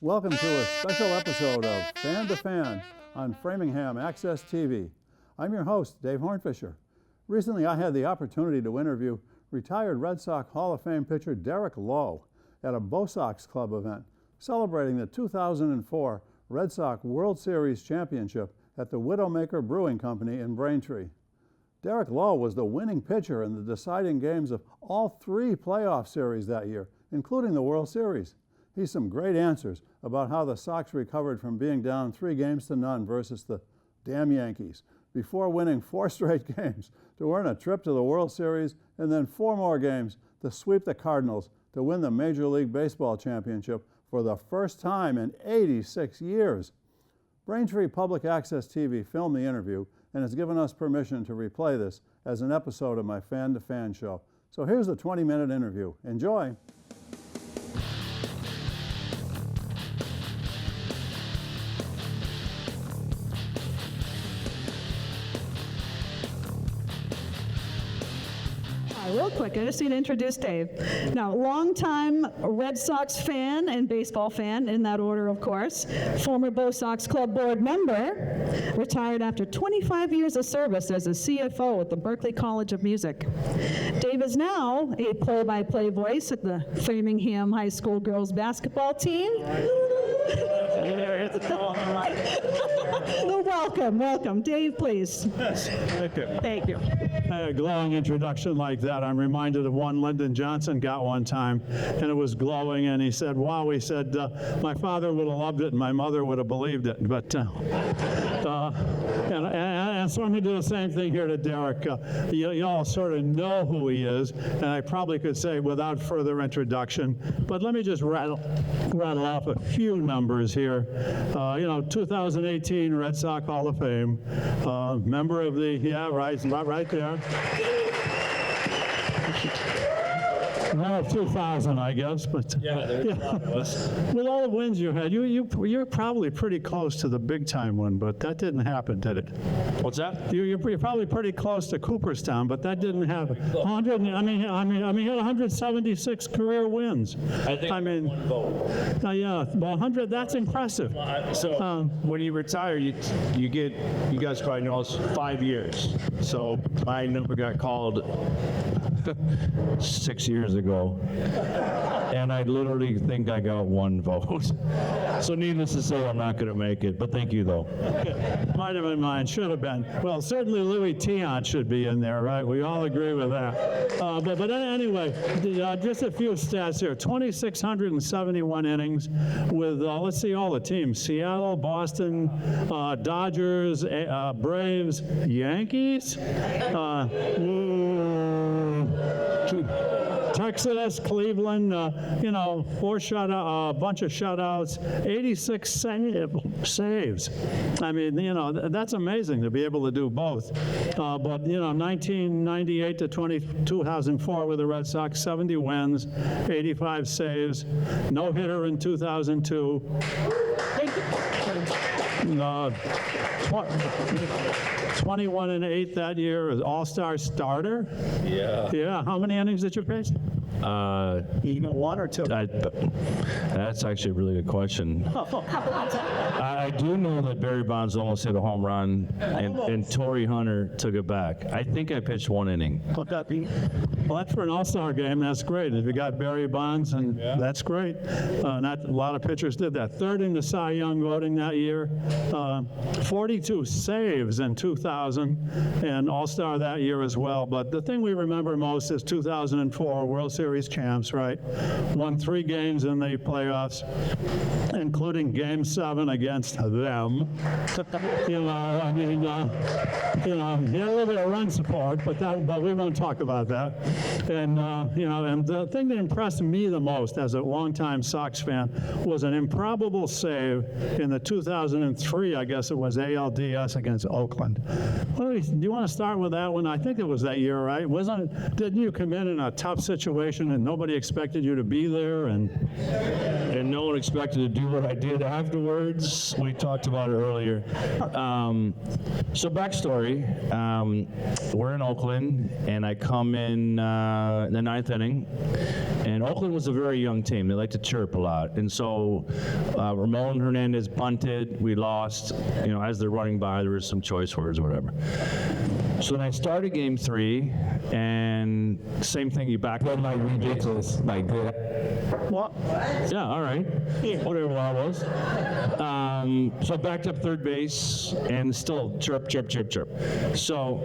Welcome to a special episode of Fan to Fan on Framingham Access TV. I'm your host, Dave Hornfischer. Recently, I had the opportunity to interview retired Red Sox Hall of Fame pitcher Derek Lowe at a Bosox Club event celebrating the 2004 Red Sox World Series championship at the Widowmaker Brewing Company in Braintree. Derek Lowe was the winning pitcher in the deciding games of all three playoff series that year, including the World Series. He's some great answers about how the Sox recovered from being down 3-0 versus the damn Yankees before winning 4 straight games to earn a trip to the World Series and then 4 more games to sweep the Cardinals to win the Major League Baseball championship for the first time in 86 years. Braintree Public Access TV filmed the interview and has given us permission to replay this as an episode of my Fan to Fan show. So here's the 20-minute interview. Enjoy. Real quick, I just need to introduce Dave. Now, longtime Red Sox fan and baseball fan, in that order, of course. Former Bosox Club board member, retired after 25 years of service as a CFO at the Berklee College of Music. Dave is now a play-by-play voice at the Framingham High School girls basketball team. Welcome. Dave, please. Thank you. A glowing introduction like that, I'm reminded of one Lyndon Johnson got one time, and it was glowing, and he said, wow, he said, my father would have loved it and my mother would have believed it. But, and so I'm going to do the same thing here to Derek. You all sort of know who he is, and I probably could say without further introduction, but let me just rattle off a few numbers here. 2018 Red Sox Hall of Fame, member of the, right there. Well, 2000, I guess, but with all the wins you had, you're probably pretty close to the big time one, but that didn't happen, did it? What's that? You're probably pretty close to Cooperstown, but that didn't happen. 100, he had 176 career wins. I think one vote. Yeah, well, 100. That's impressive. So when you retire, you guys probably know it's 5 years. So my number got called 6 years ago, and I literally think I got 1 vote. So needless to say, I'm not going to make it, but thank you, though. Might have been mine, should have been. Well, certainly Louis Tiant should be in there, right? We all agree with that. But anyway, just a few stats here. 2,671 innings with, let's see, all the teams. Seattle, Boston, Dodgers, Braves, Yankees, Texas, Cleveland, 4 shutout, a bunch of shutouts, 86 saves. I mean, that's amazing to be able to do both. But 1998 to 2004 with the Red Sox, 70 wins, 85 saves, no hitter in 2002. 21-8 that year as All-Star starter. Yeah. How many innings did you pitch? Even 1 or 2? That's actually a really good question. I do know that Barry Bonds almost hit a home run, and Torrey Hunter took it back. I think I pitched 1 inning. Well, that's for an All-Star game. That's great. If you got Barry Bonds, and that's great. Not a lot of pitchers did that. 3rd in the Cy Young voting that year. 42 saves in 2000, and All-Star that year as well. But the thing we remember most is 2004 World Series champs, right? Won 3 games in the playoffs, including Game 7 against them. He had a little bit of run support, but we won't talk about that. And and the thing that impressed me the most as a longtime Sox fan was an improbable save in the 2003, I guess it was, ALDS against Oakland. Well, do you want to start with that one? I think it was that year, right? Didn't you come in a tough situation reaction, and nobody expected you to be there, and no one expected to do what I did afterwards. We talked about it earlier. So backstory, we're in Oakland, and I come in the ninth inning, and Oakland was a very young team. They like to chirp a lot. And so Ramon Hernandez bunted, we lost. You know, as they're running by, there was some choice words or whatever. So then I started game 3, and same thing, you back up. Like ridiculous, like good. What? Yeah, all right. Whatever that was. So I backed up third base, and still chirp, chirp, chirp, chirp. So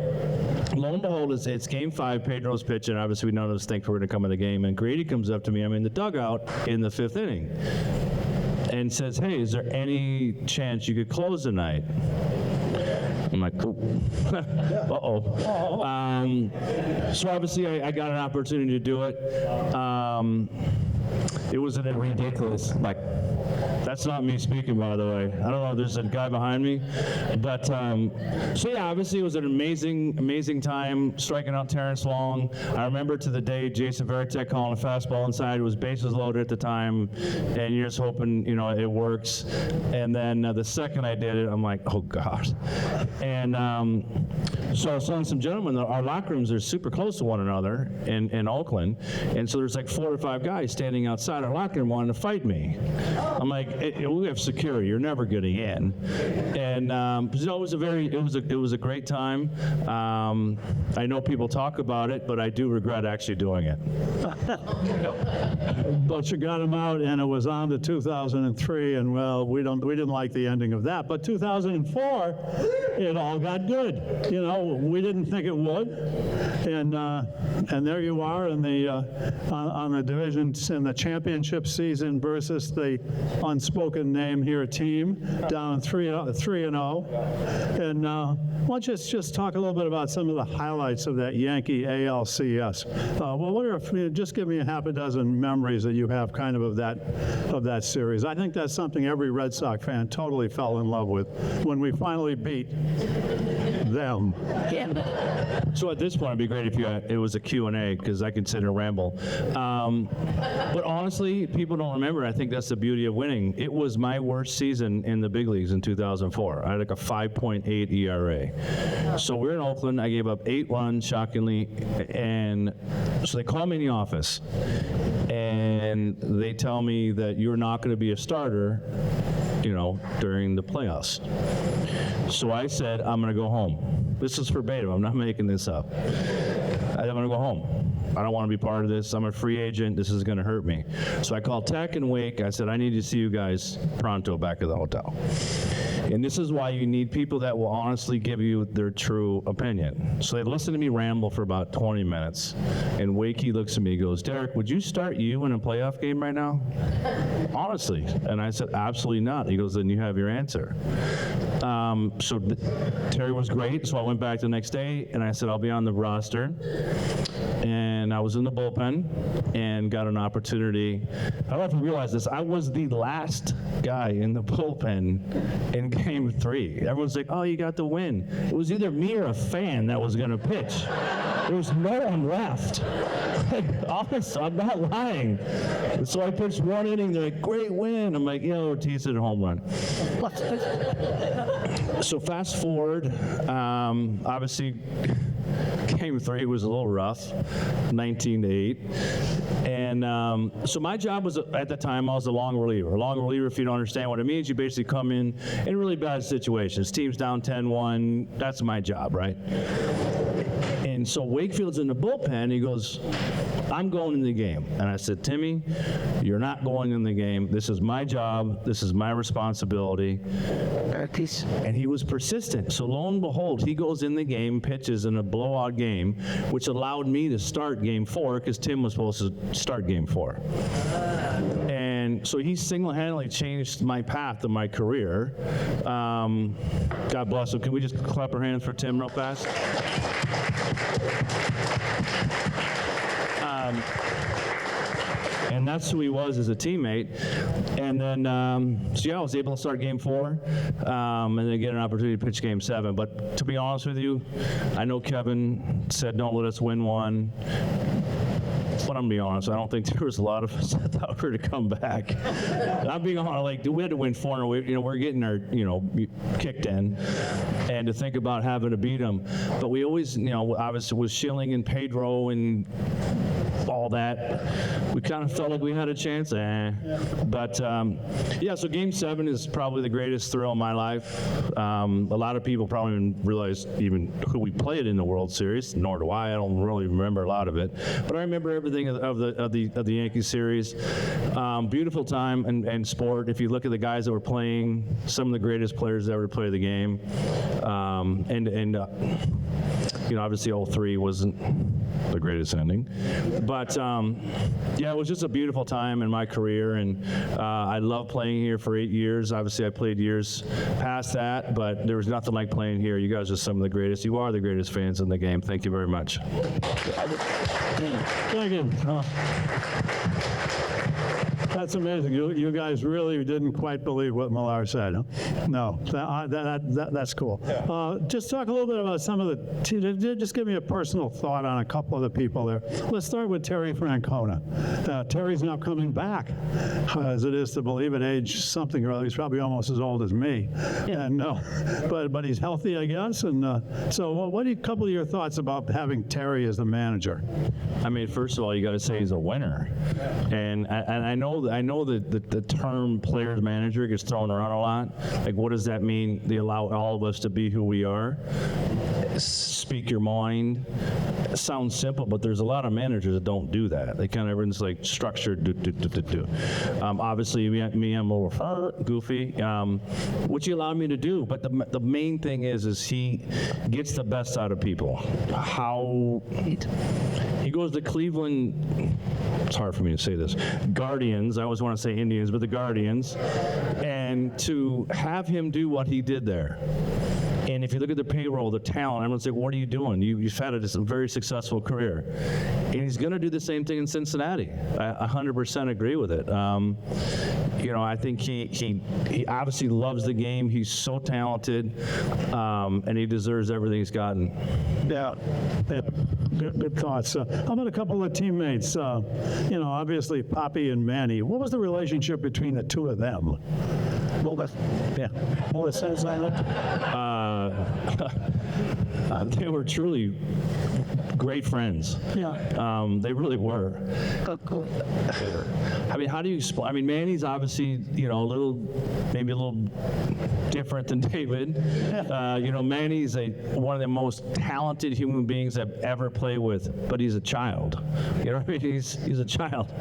lo and behold, it's game 5, Pedro's pitching. Obviously, none of us think we're going to come in the game, and Grady comes up to me. I'm in the dugout in the 5th inning, and says, "Hey, is there any chance you could close tonight?" I'm like, oh. Uh-oh. So obviously I got an opportunity to do it. It was Ridiculous, like. That's not me speaking, by the way. I don't know, there's a guy behind me. But, so yeah, obviously it was an amazing time striking out Terrence Long. I remember to the day Jason Varitek calling a fastball inside. It was bases loaded at the time, and you're just hoping, you know, it works. And then the second I did it, I'm like, oh God. And so I was telling some gentlemen, our locker rooms are super close to one another in Oakland. And so there's like 4 or 5 guys standing outside our locker room wanting to fight me. I'm like, we have security. You're never getting in. And you know, it was a great time. I know people talk about it, but I do regret actually doing it. but you got him out, and it was on to 2003, and well, we didn't like the ending of that. But 2004, it all got good. You know, we didn't think it would, and there you are in the on the division in the championship season versus the unspoken name here team down 3-0. And why don't you just talk a little bit about some of the highlights of that Yankee ALCS? Well, just give me a half a dozen memories that you have kind of that series. I think that's something every Red Sox fan totally fell in love with when we finally beat them. So at this point, it'd be great if it was a Q&A, because I could sit and ramble. But honestly, people don't remember. I think that's the beauty of winning. It was my worst season in the big leagues in 2004. I had like a 5.8 ERA. So we're in Oakland. I gave up 8 runs, shockingly. And so they call me in the office, and they tell me that you're not going to be a starter, you know, during the playoffs. So I said, I'm going to go home. This is verbatim. I'm not making this up. I'm going to go home. I don't want to be part of this. I'm a free agent. This is going to hurt me. So I called Tech and Wake. I said, I need to see you guys pronto back at the hotel. And this is why you need people that will honestly give you their true opinion. So they listened to me ramble for about 20 minutes. And Wakey looks at me and goes, Derek, would you start you in a playoff game right now? Honestly. And I said, absolutely not. He goes, then you have your answer. So Terry was great. So I went back the next day and I said, I'll be on the roster. And I was in the bullpen and got an opportunity. I don't know if you realize this. I was the last guy in the bullpen in game 3. Everyone's like, oh, you got the win. It was either me or a fan that was going to pitch. There was no one left. Honest, I'm not lying. So I pitched 1 inning. They're like, great win. I'm like, yeah, Ortiz hit a home run. So fast forward, obviously, game 3 was a little rough, 19-8. And so my job was, at the time, I was a long reliever. A long reliever, if you don't understand what it means, you basically come in really bad situations. Team's down 10-1, that's my job, right? And so Wakefield's in the bullpen, he goes, I'm going in the game. And I said, Timmy, you're not going in the game. This is my job. This is my responsibility. And he was persistent. So lo and behold, he goes in the game, pitches in a blowout game, which allowed me to start game 4 because Tim was supposed to start game 4. And so he single-handedly changed my path of my career. God bless him. Can we just clap our hands for Tim real fast? And that's who he was as a teammate. And then, so yeah, I was able to start game 4 and then get an opportunity to pitch game 7. But to be honest with you, I know Kevin said, don't let us win one. But I'm being honest, I don't think there was a lot of us that thought we were to come back. I'm being honest, like, we had to win 4, we're getting our, kicked in, and to think about having to beat them. But we always, obviously with Schilling and Pedro and all that, we kind of felt like we had a chance. But so Game 7 is probably the greatest thrill of my life. A lot of people probably don't realize even who we played in the World Series, nor do I. I don't really remember a lot of it, but I remember everything of the Yankee series. Beautiful time and sport. If you look at the guys that were playing, some of the greatest players that ever played the game, obviously 03 wasn't the greatest ending, but it was just a beautiful time in my career, and I loved playing here for 8 years. Obviously, I played years past that, but there was nothing like playing here. You guys are some of the greatest. You are the greatest fans in the game. Thank you very much. Thank you. That's amazing. You guys really didn't quite believe what Millar said, huh? No, that's cool. Just talk a little bit about some of the, just give me a personal thought on a couple of the people there. Let's start with Terry Francona. Terry's now coming back, as it is to believe, at age something or other. He's probably almost as old as me. Yeah. And but he's healthy, I guess. And so what are a couple of your thoughts about having Terry as the manager? I mean, first of all, you got to say he's a winner, and I know the term players manager gets thrown around a lot. Like, what does that mean? They allow all of us to be who we are, speak your mind. It sounds simple, but there's a lot of managers that don't do that. They kind of, everyone's like structured. Obviously, me, I'm a little goofy, which he allowed me to do. But the main thing is he gets the best out of people. How he goes to Cleveland. It's hard for me to say this. Guardians, I always want to say Indians, but the Guardians, and to have him do what he did there. And if you look at the payroll, the talent, everyone's like, what are you doing? You've had a very successful career. And he's going to do the same thing in Cincinnati. I 100% agree with it. I think he obviously loves the game. He's so talented, and he deserves everything he's gotten. Yeah. Good thoughts. How about a couple of teammates? Obviously Papi and Manny. What was the relationship between the two of them? They were truly great friends. Yeah. They really were. I mean, how do you explain? I mean, Manny's obviously, maybe a little different than David. Manny's one of the most talented human beings I've ever played with, but he's a child. You know what I mean? He's a child.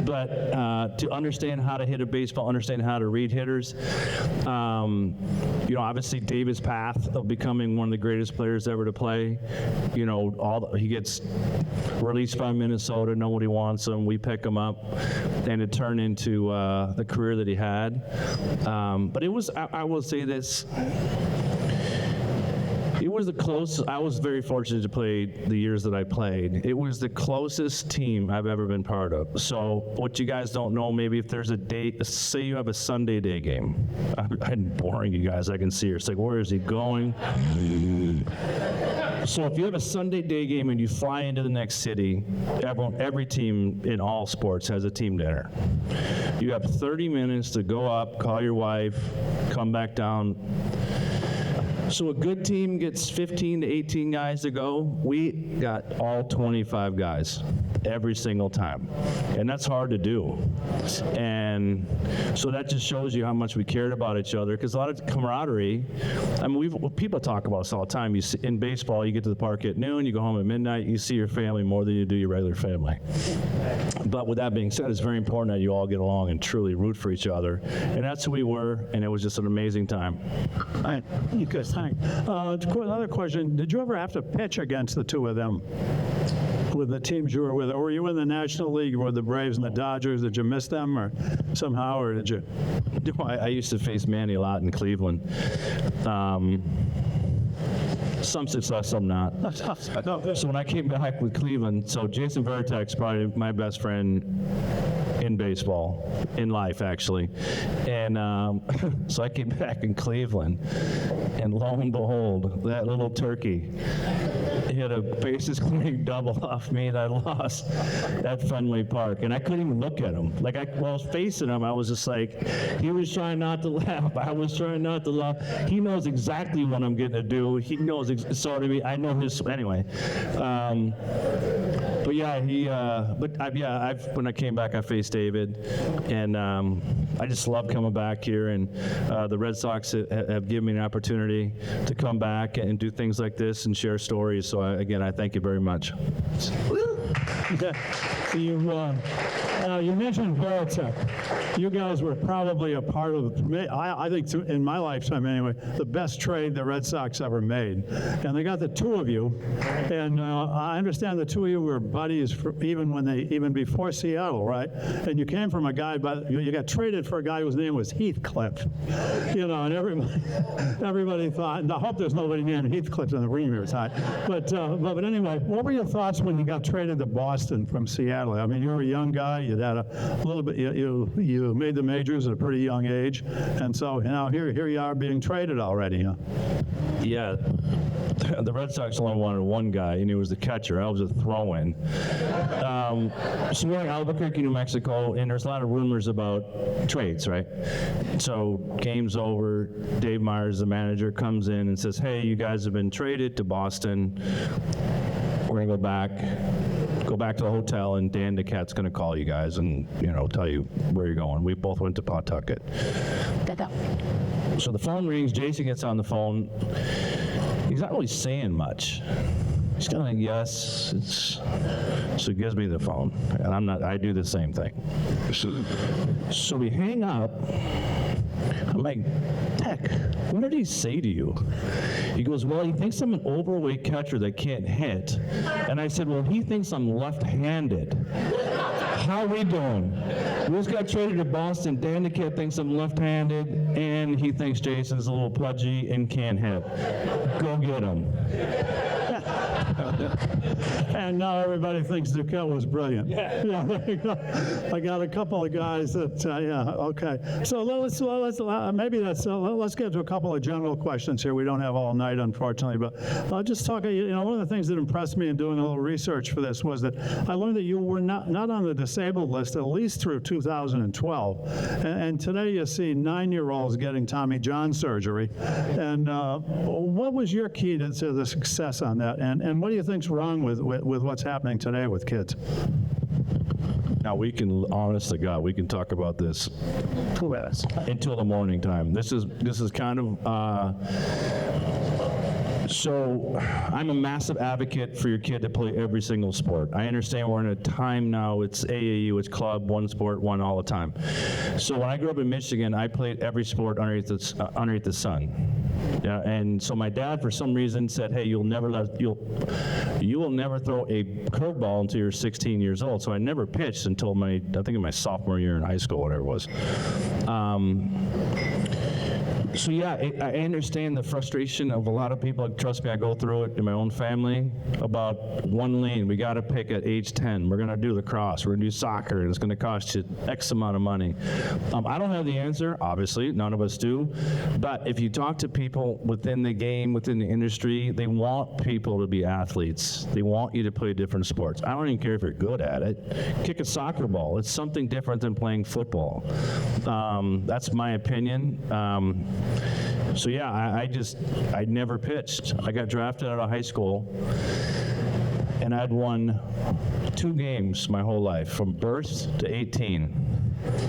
But to understand how to hit a baseball, understand how to read hitters, obviously David's path of becoming one of the greatest players ever to play. He gets released by Minnesota, nobody wants him, we pick him up, and it turned into the career that he had. But it was, I will say this, it was the closest. I was very fortunate to play the years that I played. It was the closest team I've ever been part of. So what you guys don't know, maybe if there's a day, say you have a Sunday day game. I'm boring you guys, I can see her. It's like, where is he going? So if you have a Sunday day game and you fly into the next city, every team in all sports has a team dinner. You have 30 minutes to go up, call your wife, come back down. So a good team gets 15 to 18 guys to go. We got all 25 guys every single time. And that's hard to do. And so that just shows you how much we cared about each other, because a lot of camaraderie, I mean, people talk about this all the time. In baseball, you get to the park at noon, you go home at midnight, you see your family more than you do your regular family. But with that being said, it's very important that you all get along and truly root for each other. And that's who we were, and it was just an amazing time. All right, you good, thanks. Another question, did you ever have to pitch against the two of them? With the teams you were with, or were you in the National League with the Braves and the Dodgers? Did you miss them, or somehow, or did you? I used to face Manny a lot in Cleveland. Some success, some not. So when I came back with Cleveland, so Jason Varitek's probably my best friend in baseball, in life actually. And so I came back in Cleveland, and lo and behold, that little turkey hit a bases clearing double off me, and I lost at Fenway Park. And I couldn't even look at him. Like, while I was facing him, I was just like, he was trying not to laugh. I was trying not to laugh. He knows exactly what I'm getting to do. He knows, so to me, I know his, anyway. But yeah, when I came back, I faced David, and I just love coming back here, and the Red Sox have given me an opportunity to come back and do things like this and share stories. So again, I thank you very much. You mentioned Veritech. You guys were probably a part of, I think in my lifetime anyway, the best trade the Red Sox ever made. And they got the two of you, and I understand the two of you were buddies even before Seattle, right? And you came from a guy, but you got traded for a guy whose name was Heathcliff. And everybody thought, and I hope there's nobody named Heathcliff in the room here tonight. But anyway, what were your thoughts when you got traded to Boston from Seattle? I mean, you were a young guy. You'd had a little bit. You made the majors at a pretty young age, and so now here you are being traded already. Huh? Yeah. The Red Sox only wanted one guy, and he was the catcher. I was a throw-in. So we're in Albuquerque, New Mexico, and there's a lot of rumors about trades, right? So game's over. Dave Myers, the manager, comes in and says, "Hey, you guys have been traded to Boston. We're gonna go back to the hotel, and Dan DeCat's gonna call you guys and tell you where you're going." We both went to Pawtucket. So the phone rings. Jason gets on the phone. He's not really saying much. He's kind of like, yes. So he gives me the phone, and I do the same thing. So we hang up. I'm like, Tech, what did he say to you? He goes, well, he thinks I'm an overweight catcher that can't hit. And I said, well, he thinks I'm left-handed. How are we doing? We just got traded to Boston. Dan the Kid thinks I'm left-handed, and he thinks Jason's a little pudgy and can't hit. Go get him. And now everybody thinks Duquette was brilliant. Yeah, there you go. I got a couple of guys that, okay. So let's get to a couple of general questions here. We don't have all night, unfortunately, but I'll just talk. One of the things that impressed me in doing a little research for this was that I learned that you were not on the disabled list at least through 2012, and today you see 9-year-olds getting Tommy John surgery. And what was your key to the success on that? And what do you think's wrong with what's happening today with kids? Now we can, honest to God, we can talk about this until the morning time. This is kind of. So I'm a massive advocate for your kid to play every single sport. I understand we're in a time now, it's AAU, it's club, one sport, one all the time. So when I grew up in Michigan, I played every sport underneath the sun. Yeah, and so my dad, for some reason, said, hey, you will never throw a curveball until you're 16 years old. So I never pitched until I think in my sophomore year in high school, whatever it was. So yeah, I understand the frustration of a lot of people. Trust me, I go through it in my own family about one lane. We got to pick at age 10. We're going to do lacrosse. We're going to do soccer, and it's going to cost you X amount of money. I don't have the answer, obviously. None of us do. But if you talk to people within the game, within the industry, they want people to be athletes. They want you to play different sports. I don't even care if you're good at it. Kick a soccer ball. It's something different than playing football. That's my opinion. So yeah, I never pitched. I got drafted out of high school, and I'd won 2 games my whole life, from birth to 18.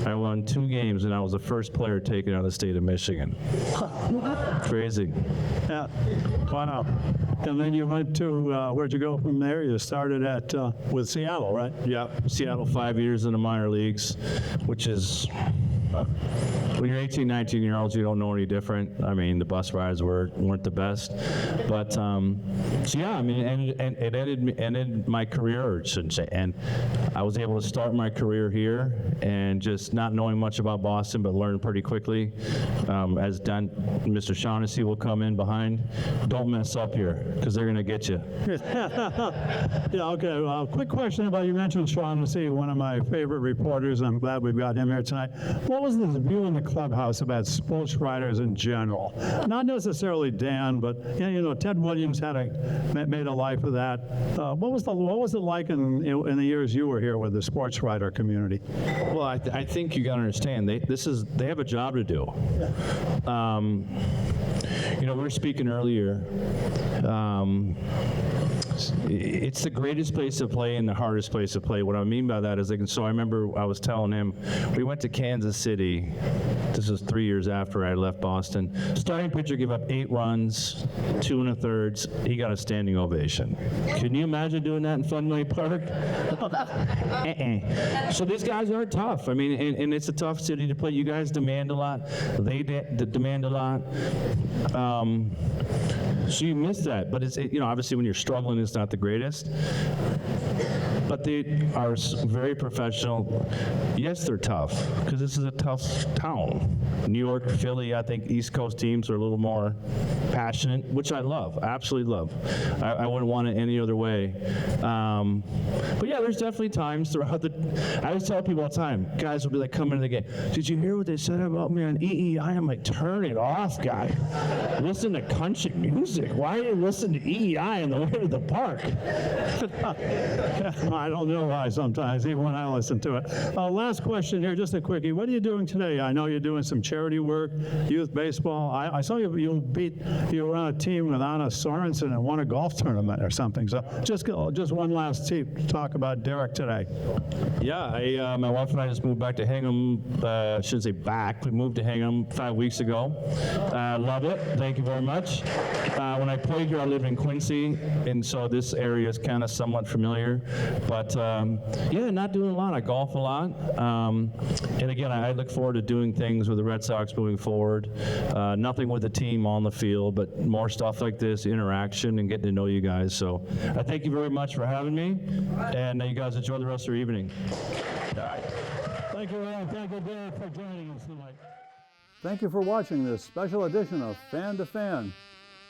I won 2 games, and I was the first player taken out of the state of Michigan. Crazy. Yeah, wow. And then you went to, where'd you go from there? You started with Seattle, right? Yeah, Seattle, 5 years in the minor leagues, which is when you're 18, 19-year-olds, you don't know any different. I mean, the bus rides weren't the best. But, so yeah, I mean, and it ended my career, or I shouldn't say, and I was able to start my career here and just not knowing much about Boston, but learn pretty quickly. As Mr. Shaughnessy will come in behind, don't mess up here, because they're going to get you. Yeah, okay. Well, quick question about, you mentioned Shaughnessy, one of my favorite reporters. I'm glad we've got him here tonight. What was the view in the clubhouse about sports writers in general? Not necessarily Dan, but you know, Ted Williams made a life of that. What was it like in the years you were here with the sports writer community? Well, I think you got to understand, they have a job to do. You know, we were speaking earlier. It's the greatest place to play and the hardest place to play. What I mean by that is, so I remember I was telling him, we went to Kansas City. This was 3 years after I left Boston. Starting pitcher gave up 8 runs, 2 1/3. He got a standing ovation. Can you imagine doing that in Fenway Park? So these guys are tough. I mean, and it's a tough city to play. You guys demand a lot. They demand a lot. So you miss that, but it's, you know, obviously when you're struggling, it's not the greatest. But they are very professional. Yes, they're tough, because this is a tough town. New York, Philly, I think East Coast teams are a little more passionate, which I love, absolutely love. I wouldn't want it any other way. But yeah, there's definitely times throughout I always tell people all the time, guys will be like, coming to the game, did you hear what they said about me on EEI? I'm like, turn it off, guy. Listen to country music. Why are you listening to EEI on the way to the park? I don't know why sometimes, even when I listen to it. Last question here, just a quickie. What are you doing today? I know you're doing some charity work, youth baseball. I saw you were on a team with Anna Sorensen and won a golf tournament or something. So just one last talk about Derek today. Yeah, my wife and I just moved back to Hingham. I shouldn't say back. We moved to Hingham 5 weeks ago. Love it. Thank you very much. When I played here, I lived in Quincy, and so this area is kind of somewhat familiar. But yeah, not doing a lot. I golf a lot. And again, I look forward to doing things with the Red Sox moving forward. Nothing with the team on the field, but more stuff like this, interaction, and getting to know you guys. So I thank you very much for having me, and you guys enjoy the rest of your evening. Thank you, Ron. Thank you, Dan, for joining us tonight. Thank you for watching this special edition of Fan to Fan.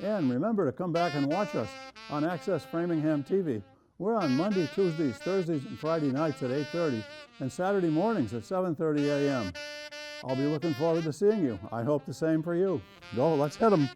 And remember to come back and watch us on Access Framingham TV. We're on Monday, Tuesdays, Thursdays, and Friday nights at 8:30 and Saturday mornings at 7:30 a.m. I'll be looking forward to seeing you. I hope the same for you. Go, let's hit 'em.